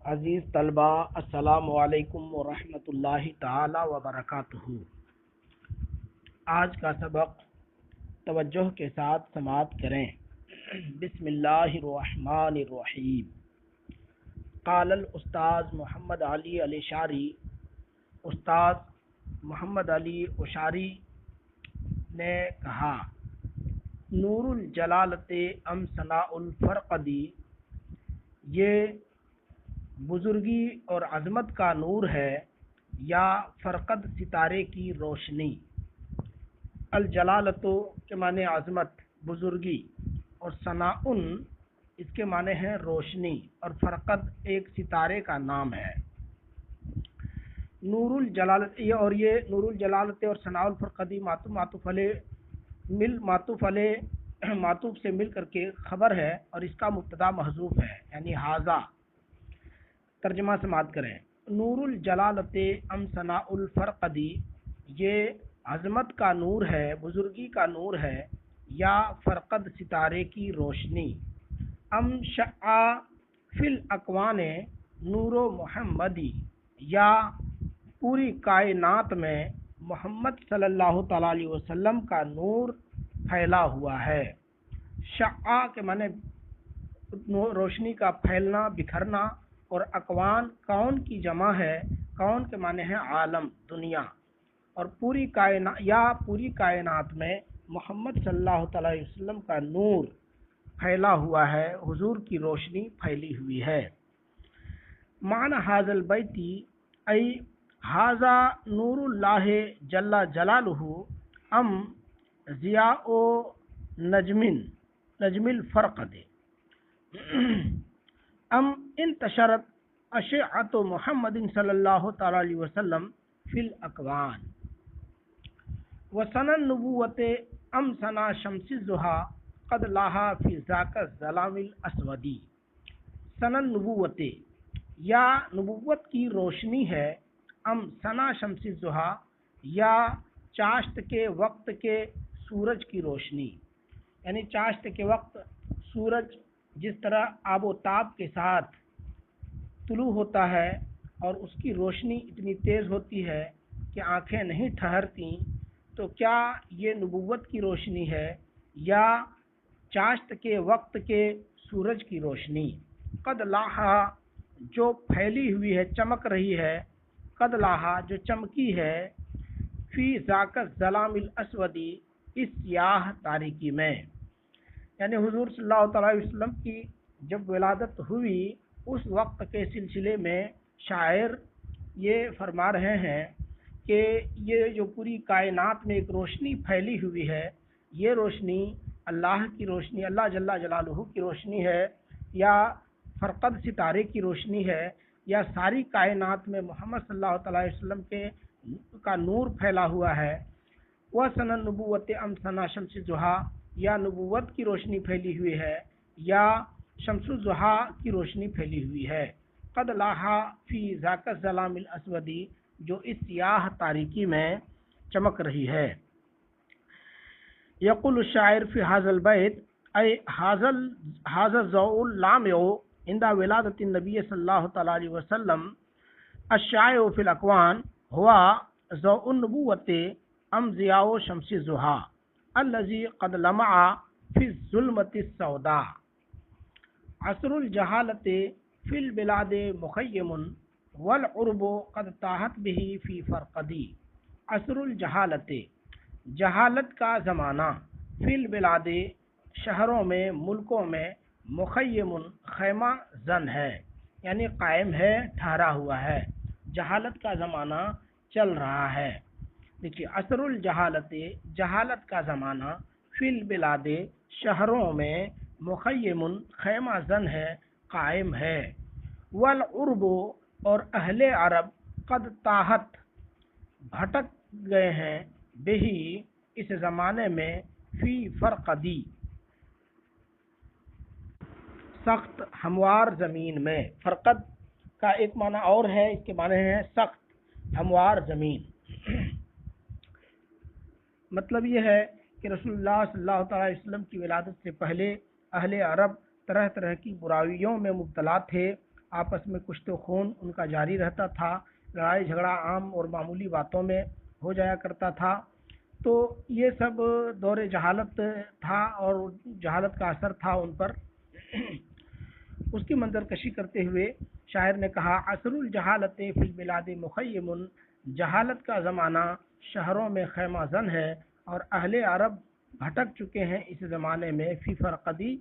عزیز طلبہ، السلام علیکم ورحمۃ اللہ تعالی وبرکاتہ۔ آج کا سبق توجہ کے ساتھ سماعت کریں۔ بسم اللہ الرحمن الرحیم۔ قال الاستاذ محمد علی الاشاری، استاد محمد علی اشاری نے کہا، نور الجلالت ام ثناء الفرقدی، یہ بزرگی اور عظمت کا نور ہے یا فرقد ستارے کی روشنی۔ الجلالت کے معنی عظمت، بزرگی، اور ثناء اس کے معنی ہے روشنی، اور فرقد ایک ستارے کا نام ہے۔ نور الجلالت، یہ نور الجلالت اور ثناء الفرقدی معطوف سے مل کر کے خبر ہے، اور اس کا مبتدا محذوف ہے، یعنی ھذا۔ ترجمہ سماعت کریں۔ نور الجلالت ام ثناء الفرقدی، یہ عظمت کا نور ہے، بزرگی کا نور ہے، یا فرقد ستارے کی روشنی۔ ام شع فی الاکوان نور محمدی، یا پوری کائنات میں محمد صلی اللہ تعالی علیہ وسلم کا نور پھیلا ہوا ہے۔ شع کے معنی روشنی کا پھیلنا، بکھرنا، اور اکوان کون کی جمع ہے، کون کے معنی ہے عالم، دنیا، اور پوری کائنات میں محمد صلی اللہ تعالی علیہ وسلم کا نور پھیلا ہوا ہے، حضور کی روشنی پھیلی ہوئی ہے۔ معنی ھذا البیت ای ھذا نور اللہ جل جلالہ ام ضیاء نجم الفرقد ام انتشرت اشعۃ محمد صلی اللہ تعالی علیہ وسلم فی الاکوان وسن النبوۃ ام ثنا شمس الضحیٰ قد لاہا فی ذاک الظلام الاسودی۔ سن النبوۃ، یا نبوت کی روشنی ہے، ام ثنا شمس الضحیٰ، یا چاشت کے وقت کے سورج کی روشنی، یعنی چاشت کے وقت سورج جس طرح آب و تاب کے ساتھ طلوع ہوتا ہے اور اس کی روشنی اتنی تیز ہوتی ہے کہ آنکھیں نہیں ٹھہرتی، تو کیا یہ نبوت کی روشنی ہے یا چاشت کے وقت کے سورج کی روشنی؟ قد لاہا، جو پھیلی ہوئی ہے، چمک رہی ہے، قد لاہا، جو چمکی ہے، فی ذاک الظلام الاسودی، اس سیاہ تاریکی میں، یعنی حضور صلی اللہ تعالی علیہ وسلم کی جب ولادت ہوئی اس وقت کے سلسلے میں شاعر یہ فرما رہے ہیں کہ یہ جو پوری کائنات میں ایک روشنی پھیلی ہوئی ہے، یہ روشنی اللہ کی روشنی، اللہ جل جلالہ کی روشنی ہے، یا فرقد ستارے کی روشنی ہے، یا ساری کائنات میں محمد صلی اللہ تعالی علیہ وسلم کا نور پھیلا ہوا ہے۔ وسن النبوۃ ام ثنا شمس الضحیٰ، یا نبوت کی روشنی پھیلی ہوئی ہے، یا شمس الضحیٰ کی روشنی پھیلی ہوئی ہے۔ قد لاہا فی ذاک الظلام الاسودی، جو اس سیاہ تاریکی میں چمک رہی ہے۔ یقول الشاعر فی ھذا البیت ای ھذا الضوء اللامع عند ولادت النبی صلی اللہ تعالی علیہ وسلم الشائع فی الاکوان ہوا ضوء النبوۃ ام ضیاء شمس الضحیٰ الذی قد لمع فی الظلمۃ السوداء۔ عصر الجہالت فی البلاد مخیم والعرب قد تاہت بہ فی فرقدی۔ عصر الجہالت، جہالت کا زمانہ، فی البلاد، شہروں میں، ملکوں میں، مخیم، خیمہ زن ہے، یعنی قائم ہے، ٹھہرا ہوا ہے، جہالت کا زمانہ چل رہا ہے۔ دیکھیے، عصر الجہالت، جہالت کا زمانہ، فی البلاد، شہروں میں، مخیم، خیمہ زن ہے، قائم ہے، والعرب، اور اہل عرب، قد تاہت، بھٹک گئے ہیں، بہی، اس زمانے میں، فی فرقدی، سخت ہموار زمین میں۔ فرقد کا ایک معنی اور ہے، اس کے معنی ہے سخت ہموار زمین۔ مطلب یہ ہے کہ رسول اللہ صلی اللہ تعالی علیہ وسلم کی ولادت سے پہلے اہل عرب طرح طرح کی برائیوں میں مبتلا تھے، آپس میں کشت و خون ان کا جاری رہتا تھا، لڑائی جھگڑا عام اور معمولی باتوں میں ہو جایا کرتا تھا۔ تو یہ سب دور جہالت تھا اور جہالت کا اثر تھا ان پر۔ اس کی منظر کشی کرتے ہوئے شاعر نے کہا: عصر الجہالت فی البلاد مخیم، جہالت کا زمانہ شہروں میں خیمہ زن ہے اور اہل عرب بھٹک چکے ہیں اس زمانے میں فی فرقدی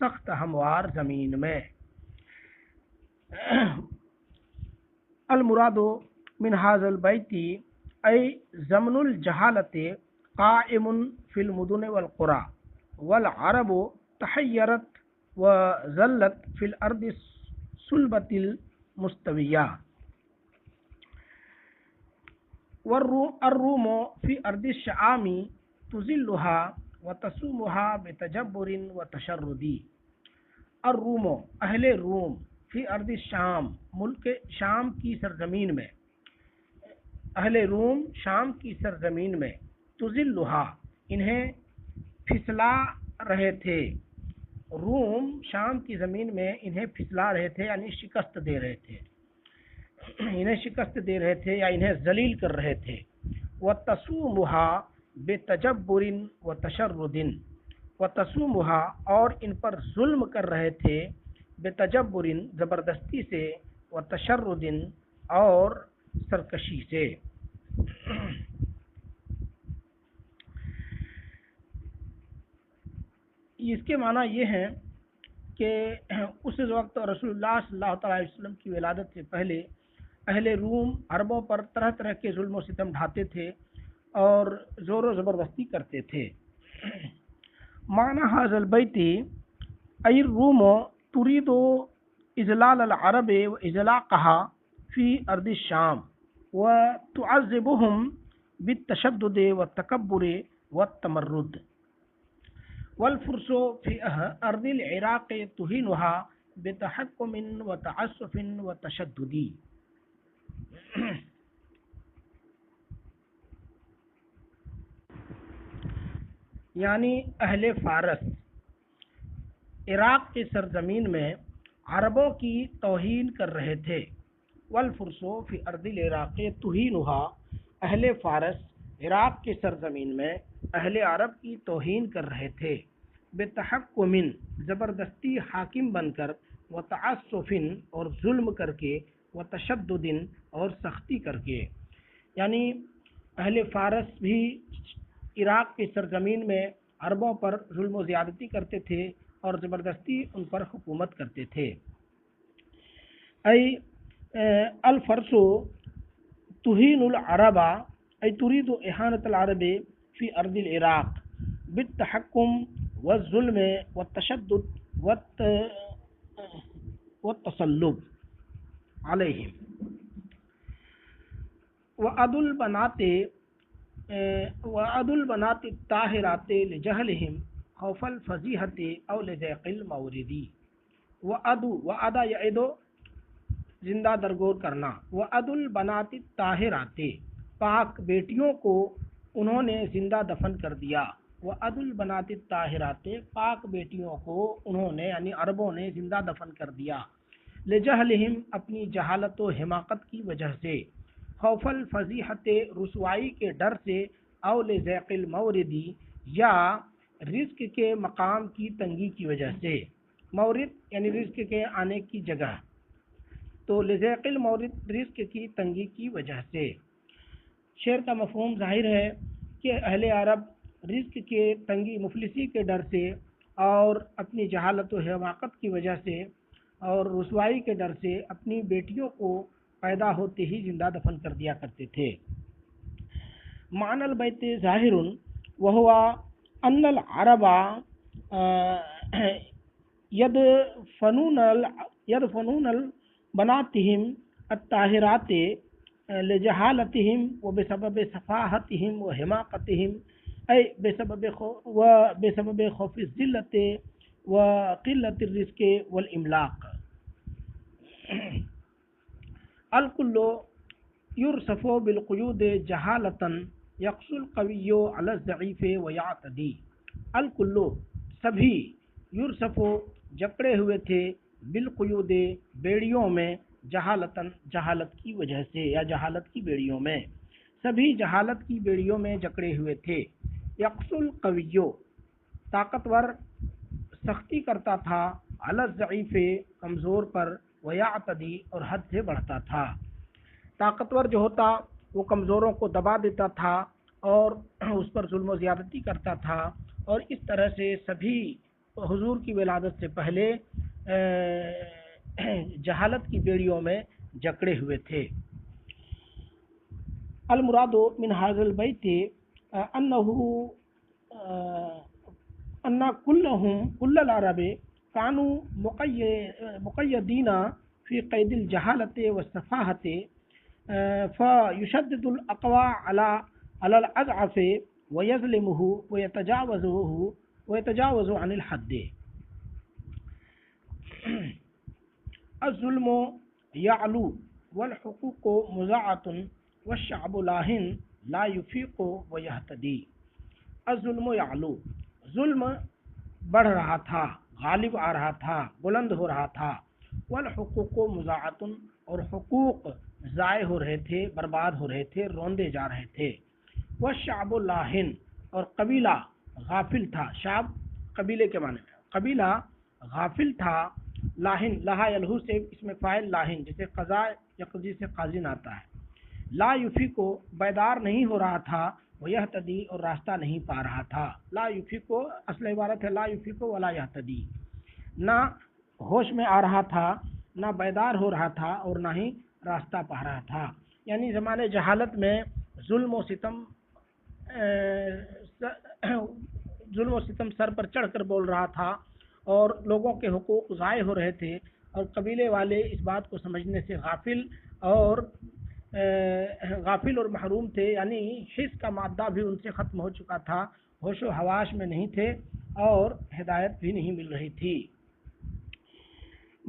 سخت ہموار زمین میں۔ المراد من هذا البیت ای زمن الجہالت قائم فی المدن والقرى والعرب تحیرت وذلت فی الارض الصلبۃ المستویہ والروم فی ارض الشام تذلها وتصومها بتجبر وتشرد۔ الروم، اہل روم، فی ارض الشام، ملک شام کی سرزمین میں، اہل روم شام کی سرزمین میں، تذلها انہیں پھسلا رہے تھے، روم شام کی زمین میں انہیں پھسلا رہے تھے یعنی شکست دے رہے تھے، انہیں شکست دے رہے تھے یا انہیں ذلیل کر رہے تھے۔ وتصومها بتجبر وتشرد، وتصومها اور ان پر ظلم کر رہے تھے، بتجبر زبردستی سے، وتشرد اور سرکشی سے۔ اس کے معنی یہ ہیں کہ اس وقت رسول اللہ صلی اللہ تعالی علیہ وسلم کی ولادت سے پہلے اہل روم عربوں پر طرح طرح کے ظلم و ستم ڈھاتے تھے اور زور و زبردستی کرتے تھے۔ معنی هذا البیت ای الروم ترید اذلال العرب و اذلاقها فی ارض الشام وتعذبهم بالتشدد والتکبر والتمرد، والفرس فی ارض العراق تہینها بتحکم وتعسف وتشدد۔ یعنی اہل فارس عراق کی سرزمین میں عربوں کی توہین کر رہے تھے۔ والفرس فی ارض العراق تہینها، اہل فارس عراق کی سرزمین میں اہل عرب کی توہین کر رہے تھے، بتحکم زبردستی حاکم بن کر، وتعسف اور ظلم کر کے، وتشدد اور سختی کر کے۔ یعنی اہل فارس بھی عراق کی سرزمین میں عربوں پر ظلم و زیادتی کرتے تھے اور زبردستی ان پر حکومت کرتے تھے۔ ای الفرس تہین العرب ای ترید اہانت العرب فی ارض العراق بالتحکم والظلم والتشدد والتسلط علیہم۔ وعد البنات الطاہرات لجہلہم خوف الفضیحۃ او لضیق المورد۔ وعد یعد زندہ درگور کرنا، وعد البنات الطاہرات پاک بیٹیوں کو انہوں نے زندہ دفن کر دیا۔ وعد البنات الطاہرات پاک بیٹیوں کو انہوں نے یعنی عربوں نے زندہ دفن کر دیا، لجہلہم اپنی جہالت و حماقت کی وجہ سے، خوف الفضیحۃ رسوائی کے ڈر سے، او لضیق المورد یا رزق کے مقام کی تنگی کی وجہ سے، مورد یعنی رزق کے آنے کی جگہ، تو لضیق المورد رزق کی تنگی کی وجہ سے۔ شعر کا مفہوم ظاہر ہے کہ اہل عرب رزق کے تنگی مفلسی کے ڈر سے اور اپنی جہالت و حماقت کی وجہ سے اور رسوائی کے ڈر سے اپنی بیٹیوں کو پیدا ہوتے ہی زندہ دفن کر دیا کرتے تھے۔ معنی البیت ظاہر وہو ان العرب یدفنون بناتہم الطاہرات لجہالتہم وبسبب سفاہتہم وحماقتہم ای بسبب خوف الذلت وقلت الرزق والاملاق۔ الکل یرصف بالقیود جہالتا یقسو القوی علی الضعیف ویعتدی۔ الکل سبھی، یرصف جکڑے ہوئے تھے، بالقیود بیڑیوں میں، جہالتن جہالت کی وجہ سے یا جہالت کی بیڑیوں میں، سبھی جہالت کی بیڑیوں میں جکڑے ہوئے تھے۔ یقص القویو طاقتور سختی کرتا تھا، علی الضعیف کمزور پر، ویعتدی اور حد سے بڑھتا تھا۔ طاقتور جو ہوتا وہ کمزوروں کو دبا دیتا تھا اور اس پر ظلم و زیادتی کرتا تھا، اور اس طرح سے سبھی حضور کی ولادت سے پہلے جہالت کی بیڑیوں میں جکڑے ہوئے تھے۔ المراد من هذا البيت ان كل العرب كانوا مقيدين في قيد الجهالة والسفاهة، فيشدد الأقوى على الأضعف ويظلمه ويتجاوز عن الحد۔ الظلم يعلو والحقوق مضاعة والشعب لاہن لا يفيق ويهتدي۔ الظلم يعلو، ظلم بڑھ رہا تھا، غالب آ رہا تھا، بلند ہو رہا تھا۔ والحقوق مضاعة، اور حقوق ضائع ہو رہے تھے، برباد ہو رہے تھے، روندے جا رہے تھے۔ والشعب لاہن، اور قبیلہ غافل تھا۔ شعب قبیلے کے معنی میں، قبیلہ غافل تھا۔ لاہن، لہا یلہو سے اس میں فاعل لاہن، جیسے قضاء یقضی سے قاضین آتا ہے۔ لا یفیکو، بیدار نہیں ہو رہا تھا، ویہتدی، اور راستہ نہیں پا رہا تھا۔ لا یفیکو اصل عبارت ہے لا یفیکو ولا یہتدی، نہ ہوش میں آ رہا تھا، نہ بیدار ہو رہا تھا، اور نہ ہی راستہ پا رہا تھا۔ یعنی زمانے جہالت میں ظلم و ستم سر پر چڑھ کر بول رہا تھا، اور لوگوں کے حقوق ضائع ہو رہے تھے، اور قبیلے والے اس بات کو سمجھنے سے غافل اور محروم تھے، یعنی حس کا مادہ بھی ان سے ختم ہو چکا تھا، ہوش و حواس میں نہیں تھے، اور ہدایت بھی نہیں مل رہی تھی۔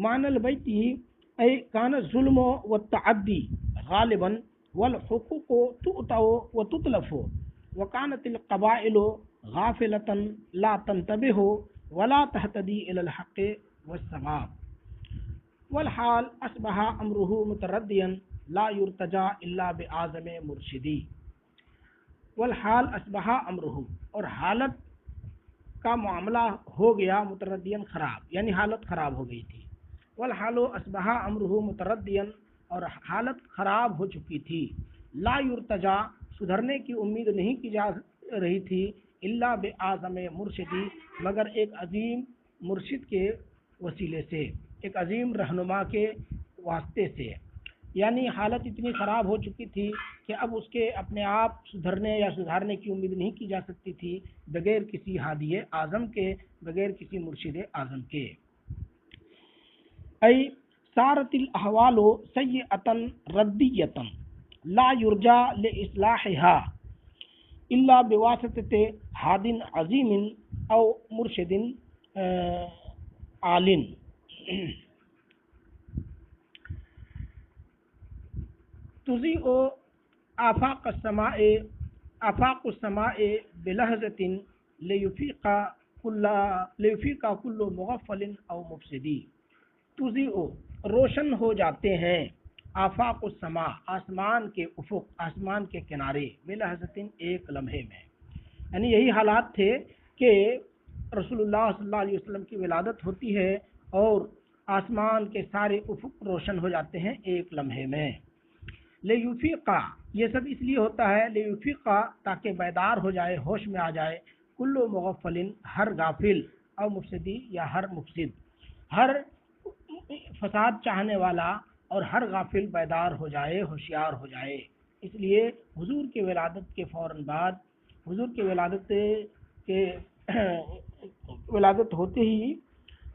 معنی البیت ای کان الظلم والتعدی غالبا والحقوق تؤتى وتتلف، وكانت القبائل غافلة لا تنتبه ولا تهتدي الى الحق والصواب، والحال اصبح امره مترديا لا يرتجى الا باعظم مرشدی۔ والحال اصبح امره، اور حالت کا معاملہ ہو گیا متردین خراب، یعنی حالت خراب ہو گئی تھی۔ والحال اصبح امره متردیا، اور حالت خراب ہو چکی تھی۔ لا یرتجا، سدھرنے کی امید نہیں کی جا رہی تھی، الا باعظم مرشدی، مگر ایک عظیم مرشد کے وسیلے سے، ایک عظیم رہنما کے واسطے سے۔ یعنی حالت اتنی خراب ہو چکی تھی کہ اب اس کے اپنے آپ سدھرنے یا سدھارنے کی امید نہیں کی جا سکتی تھی بغیر کسی ہادی اعظم کے، بغیر کسی مرشد اعظم کے۔ ای صارت الاحوال سیئة ردیة لا یرجا لاصلاحها الا بواسطة ہاد عظیم او مرشد عال۔ تضیء آفاق السماء بلحظة لیفیق کل مغفل او مفسدی۔ تضیء، روشن ہو جاتے ہیں، آفاق السماء، آسمان کے افق، آسمان کے کنارے، بلحظة ایک لمحے میں۔ یعنی یہی حالات تھے کہ رسول اللہ صلی اللہ علیہ وسلم کی ولادت ہوتی ہے اور آسمان کے سارے افق روشن ہو جاتے ہیں ایک لمحے میں۔ لیفیقا، یہ سب اس لیے ہوتا ہے، لیفیقا، تاکہ بیدار ہو جائے، ہوش میں آ جائے، کل مغفل، ہر غافل، او مفسدی، یا ہر مفسد، ہر فساد چاہنے والا اور ہر غافل بیدار ہو جائے، ہوشیار ہو جائے۔ اس لیے حضور کی ولادت کے فوراً بعد، حضور کی ولادت ہوتے ہی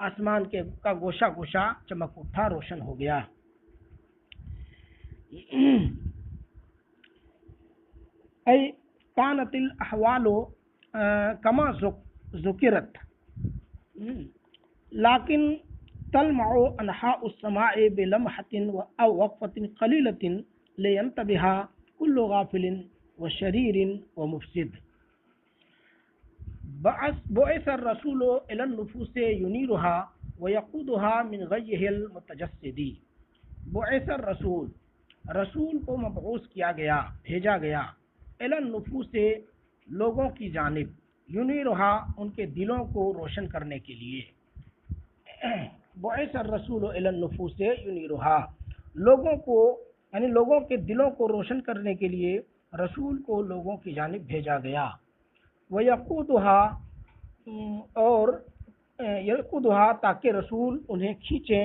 آسمان کا گوشہ گوشہ چمک اٹھا، روشن ہو گیا۔ ای کانت الاحوال کما ذکرت لیکن تلمع انحاء السماء بلمحة او وقفة قلیلة لینتبہ کل غافل وشریر ومفسد۔ بعث الرسول الى النفوس ينيرها وَيَقُودُهَا مِنْ غَيِّهِ الْمُتَجَسِّدِ بُعِثَ الرسول، رسول کو مبعوث کیا گیا، بھیجا گیا، الی النفوس لوگوں کی جانب، یونیرہا ان کے دلوں کو روشن کرنے کے لیے، بعث الرسول الی النفوس یونیرہا لوگوں کو یعنی لوگوں کے دلوں کو روشن کرنے کے لیے رسول کو لوگوں کی جانب بھیجا گیا، وَيَقُودُهَا اور یقودها تاکہ رسول انہیں کھینچیں،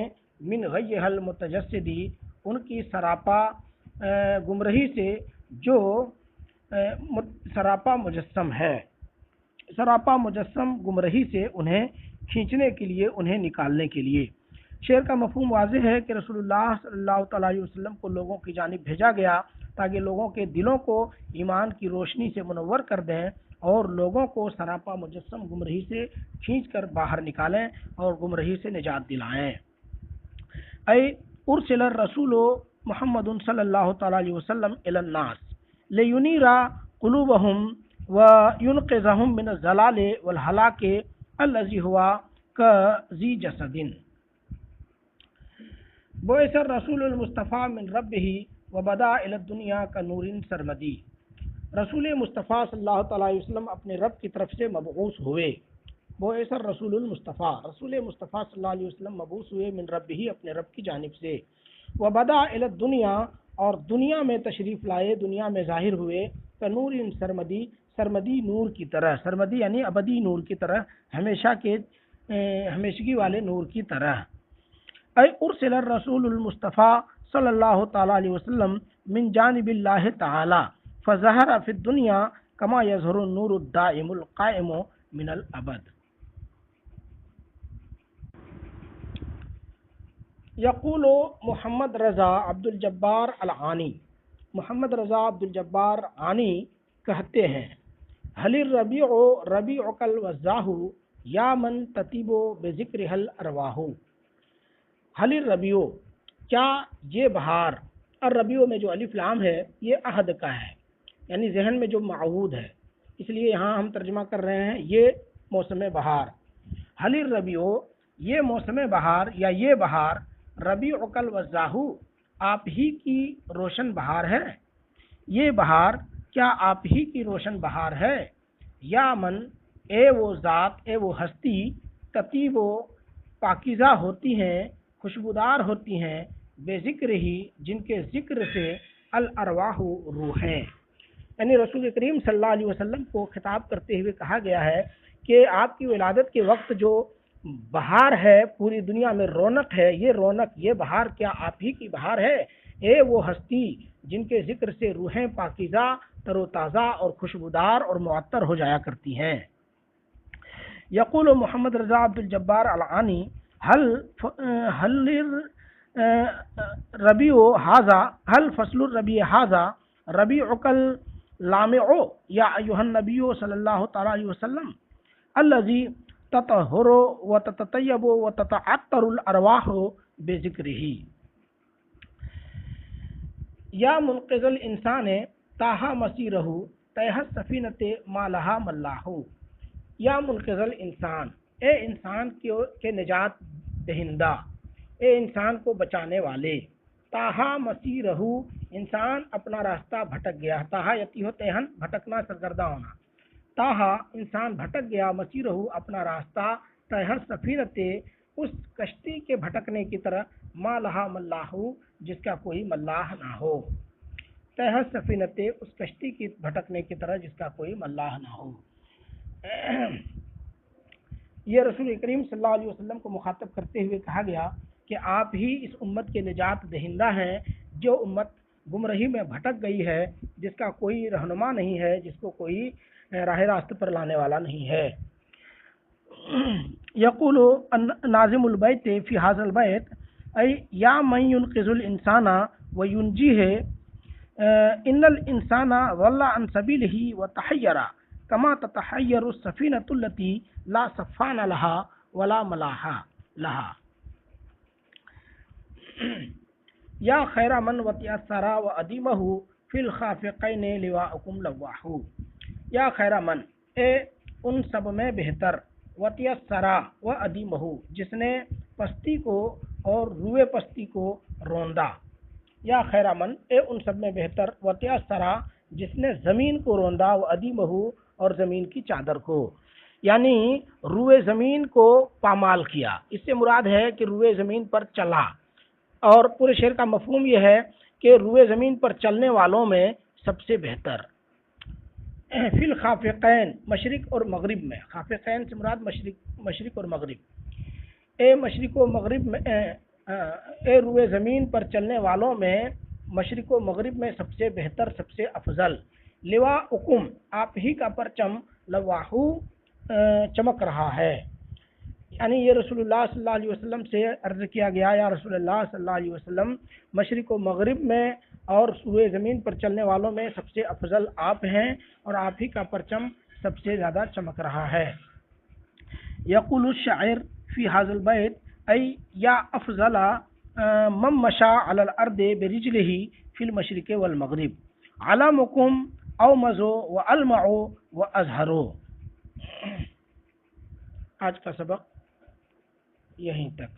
من غیہ المتجسدی ان کی سراپا گمراہی سے جو سراپا مجسم ہے، سراپا مجسم گمراہی سے انہیں کھینچنے کے لیے، انہیں نکالنے کے لیے۔ شعر کا مفہوم واضح ہے کہ رسول اللہ صلی اللہ تعالیٰ علیہ وسلم کو لوگوں کی جانب بھیجا گیا تاکہ لوگوں کے دلوں کو ایمان کی روشنی سے منور کر دیں اور لوگوں کو سراپا مجسم گمراہی سے کھینچ کر باہر نکالیں اور گمراہی سے نجات دلائیں۔ اے ارسل الرسول محمد صلی اللہ تعالیٰ علیہ وسلم الی الناس لینیر قلوبہم وینقذہم من الضلال والہلاک الذی ہوا کذی جسد۔ بعث الرسول المصطفیٰ من ربہ وبدا الی الدنیا کنور سرمدی، رسول مصطفیٰ صلی اللہ تعالیٰ علیہ وسلم اپنے رب کی طرف سے مبعوث ہوئے۔ بعث الرسول المصطفیٰ، رسول مصطفیٰ صلی اللہ علیہ وسلم مبعوث ہوئے، من ربہ اپنے رب کی جانب سے، وبدا الی الدنیا اور دنیا میں تشریف لائے، دنیا میں ظاہر ہوئے، کنور سرمدی، سرمدی نور کی طرح، سرمدی یعنی ابدی نور کی طرح، ہمیشگی والے نور کی طرح۔ اے ارسل الرسول المصطفیٰ صلی اللہ تعالیٰ علیہ وسلم من جانب اللہ تعالی فظہر فی الدنیا کما یظہر النور الدائم القائم من الابد۔ یقول محمد رضا عبد الجبار العانی، محمد رضا عبد الجبار عانی کہتے ہیں، حل الربیع ربیعک الوضاح یا من تطیب بذکرہ الارواح۔ حل الربیع کیا یہ بہار، الربیع میں جو الف لام ہے یہ عہد کا ہے، یعنی ذہن میں جو معہود ہے، اس لیے یہاں ہم ترجمہ کر رہے ہیں یہ موسم بہار۔ حل الربیع یہ موسم بہار یا یہ بہار، ربیعک الوضاح آپ ہی کی روشن بہار ہے، یہ بہار کیا آپ ہی کی روشن بہار ہے، یا من اے وہ ذات، اے وہ ہستی، تطیب و پاکیزہ ہوتی ہیں، خوشبودار ہوتی ہیں، بے ذکر ہی جن کے ذکر سے الارواح روحیں، یعنی رسول کریم صلی اللہ علیہ وسلم کو خطاب کرتے ہوئے کہا گیا ہے کہ آپ کی ولادت کے وقت جو بہار ہے، پوری دنیا میں رونق ہے، یہ رونق، یہ بہار کیا آپ ہی کی بہار ہے، اے وہ ہستی جن کے ذکر سے روحیں پاکیزہ، تر و تازہ اور خوشبودار اور معطر ہو جایا کرتی ہیں۔ یقول محمد رضا عبد الجبار العانی حل ربیع ھذا، حل فصل الربیع ھذا ربیعک اللامع یا ایھا النبی صلی اللہ تعالی علیہ وسلم الذی تطہر وتتطیب وتتعطر الارواح بذکرہ۔ یا منقذ الانسان تاہا مسیرہ تیہ السفینۃ ما لہا ملاح۔ یا منقذ الانسان، اے انسان کے نجات دہندہ، اے انسان کو بچانے والے، تاہا مسیرہ انسان اپنا راستہ بھٹک گیا، تاہا یتیہ تہن بھٹکنا، سرگردہ ہونا، تاہا انسان بھٹک گیا، مسیرہ اپنا راستہ، تیہ السفینۃ اس کشتی کے بھٹکنے کی طرح، ما لہا ملاح جس کا کوئی ملاح نہ ہو، تیہ السفینۃ اس کشتی کی بھٹکنے کی طرح جس کا کوئی ملاح نہ ہو۔ یہ رسول کریم صلی اللہ علیہ وسلم کو مخاطب کرتے ہوئے کہا گیا کہ آپ ہی اس امت کے نجات دہندہ ہیں، جو امت گمراہی میں بھٹک گئی ہے، جس کا کوئی رہنما نہیں ہے، جس کو کوئی راہ راست پر لانے والا نہیں ہے۔ یقول ناظم البیت فی ھذا البیت ای یا من ینقذ الانسان وینجیہ ان الانسان ضل عن سبیلہ وتحیر کما تتحیر السفینۃ التی لا صفان لہا ولا ملاح لہا۔ یا خیر من وطئ الثری وادیمہ فی الخافقین لواءکم لواح۔ یا خیر من، اے ان سب میں بہتر، وطئ الثری وادیمہ جس نے پستی کو اور روئے پستی کو روندا، یا خیرامن اے ان سب میں بہتر وطیہ سرا جس نے زمین کو روندا و ادیمہ اور زمین کی چادر کو، یعنی روئے زمین کو پامال کیا، اس سے مراد ہے کہ روئے زمین پر چلا، اور پورے شعر کا مفہوم یہ ہے کہ روئے زمین پر چلنے والوں میں سب سے بہتر، فی الخافقین مشرق اور مغرب میں، خافقین سے مراد مشرق اور مغرب، اے مشرق و مغرب میں اے روئے زمین پر چلنے والوں میں مشرق و مغرب میں سب سے بہتر، سب سے افضل، لوا حکم آپ ہی کا پرچم لواحو چمک رہا ہے، یعنی یہ رسول اللہ صلی اللہ علیہ وسلم سے عرض کیا گیا، یا رسول اللہ صلی اللہ علیہ وسلم مشرق و مغرب میں اور روئے زمین پر چلنے والوں میں سب سے افضل آپ ہیں، اور آپ ہی کا پرچم سب سے زیادہ چمک رہا ہے۔ یقول الشاعر فی هذا البیت ای یا افضل من مشى علی الارض برجلہ فی المشرق والمغرب علمکم اومض والمع واظہر۔ آج کا سبق یہیں تک۔